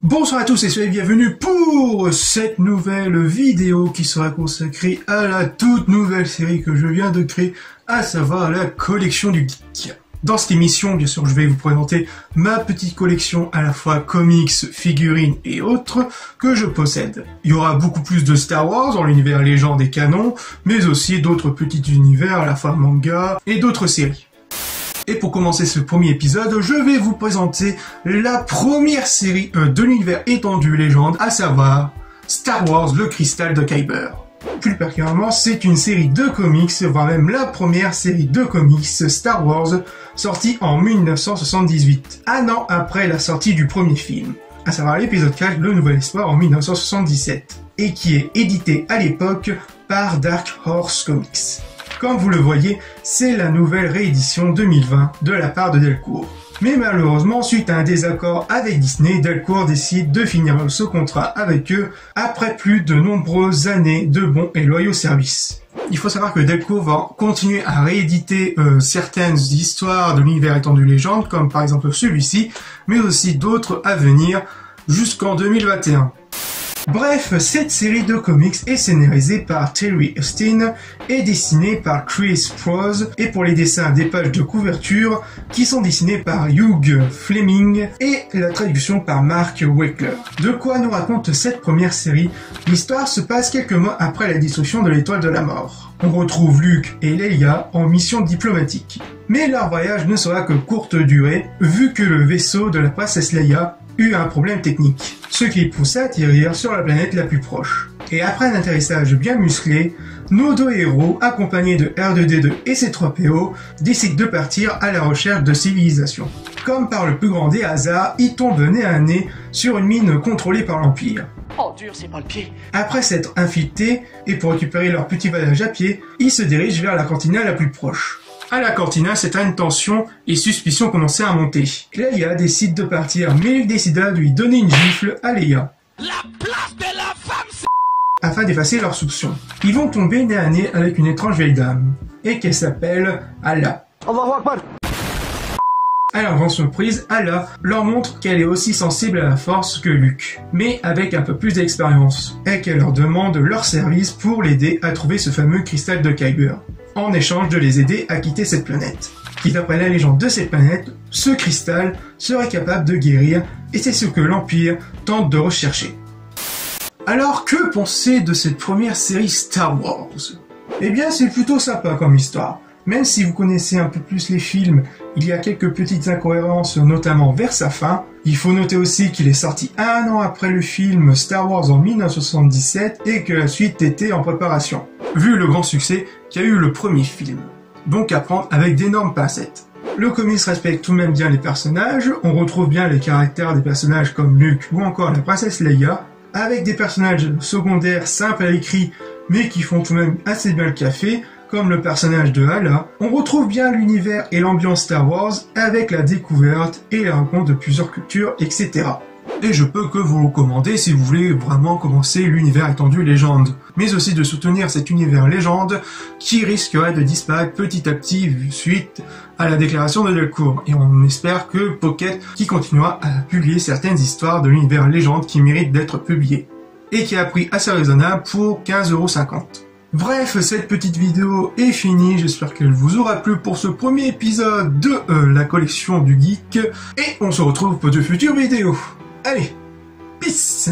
Bonsoir à tous et soyez bienvenus pour cette nouvelle vidéo qui sera consacrée à la toute nouvelle série que je viens de créer, à savoir la collection du geek. Dans cette émission, bien sûr, je vais vous présenter ma petite collection à la fois comics, figurines et autres que je possède. Il y aura beaucoup plus de Star Wars dans l'univers légende et canon, mais aussi d'autres petits univers à la fois manga et d'autres séries. Et pour commencer ce premier épisode, je vais vous présenter la première série de l'univers étendu légende, à savoir Star Wars le Cristal de Kyber. Plus particulièrement, c'est une série de comics, voire même la première série de comics Star Wars, sortie en 1978, un an après la sortie du premier film, à savoir l'épisode 4, Le Nouvel Espoir en 1977, et qui est édité à l'époque par Dark Horse Comics. Comme vous le voyez, c'est la nouvelle réédition 2020 de la part de Delcourt. Mais malheureusement, suite à un désaccord avec Disney, Delcourt décide de finir ce contrat avec eux après plus de nombreuses années de bons et loyaux services. Il faut savoir que Delcourt va continuer à rééditer certaines histoires de l'univers étendu légende, comme par exemple celui-ci, mais aussi d'autres à venir jusqu'en 2021. Bref, cette série de comics est scénarisée par Terry Austin et dessinée par Chris Prose, et pour les dessins des pages de couverture qui sont dessinées par Hugh Fleming et la traduction par Mark Wakeler. De quoi nous raconte cette première série? L'histoire se passe quelques mois après la destruction de l'Étoile de la Mort. On retrouve Luke et Leia en mission diplomatique. Mais leur voyage ne sera que courte durée, vu que le vaisseau de la princesse Leia eut un problème technique, ce qui les pousse à atterrir sur la planète la plus proche. Et après un atterrissage bien musclé, nos deux héros, accompagnés de R2-D2 et C3PO, décident de partir à la recherche de civilisation. Comme par le plus grand des hasards, ils tombent nez à nez sur une mine contrôlée par l'Empire. Oh dur, c'est pas le pied. Après s'être infiltrés, et pour récupérer leur petit voyage à pied, ils se dirigent vers la cantina la plus proche. À la cantina, c'est une tension et suspicion commençaient à monter. Leia décide de partir, mais Luke décida de lui donner une gifle à Leia. La place de la femme, afin d'effacer leurs soupçons. Ils vont tomber nez à nez avec une étrange vieille dame, et qu'elle s'appelle Allah. À leur grande surprise, Allah leur montre qu'elle est aussi sensible à la force que Luke, mais avec un peu plus d'expérience, et qu'elle leur demande leur service pour l'aider à trouver ce fameux cristal de Kyber, en échange de les aider à quitter cette planète. Qui d'après la légende de cette planète, ce cristal serait capable de guérir, et c'est ce que l'Empire tente de rechercher. Alors que penser de cette première série Star Wars? Eh bien c'est plutôt sympa comme histoire. Même si vous connaissez un peu plus les films, il y a quelques petites incohérences, notamment vers sa fin. Il faut noter aussi qu'il est sorti un an après le film Star Wars en 1977 et que la suite était en préparation, vu le grand succès qu'a eu le premier film. Donc à prendre avec d'énormes pincettes. Le comics respecte tout de même bien les personnages, on retrouve bien les caractères des personnages comme Luke ou encore la princesse Leia, avec des personnages secondaires simples à l'écrit mais qui font tout de même assez bien le café, comme le personnage de Allah. On retrouve bien l'univers et l'ambiance Star Wars avec la découverte et la rencontre de plusieurs cultures, etc. Et je peux que vous recommander si vous voulez vraiment commencer l'univers étendu légende, mais aussi de soutenir cet univers légende qui risquerait de disparaître petit à petit suite à la déclaration de Delcourt. Et on espère que Pocket qui continuera à publier certaines histoires de l'univers légende qui méritent d'être publiées, et qui a pris assez raisonnable pour 15,50 €. Bref, cette petite vidéo est finie, j'espère qu'elle vous aura plu pour ce premier épisode de la collection du geek, et on se retrouve pour de futures vidéos. Allez, peace!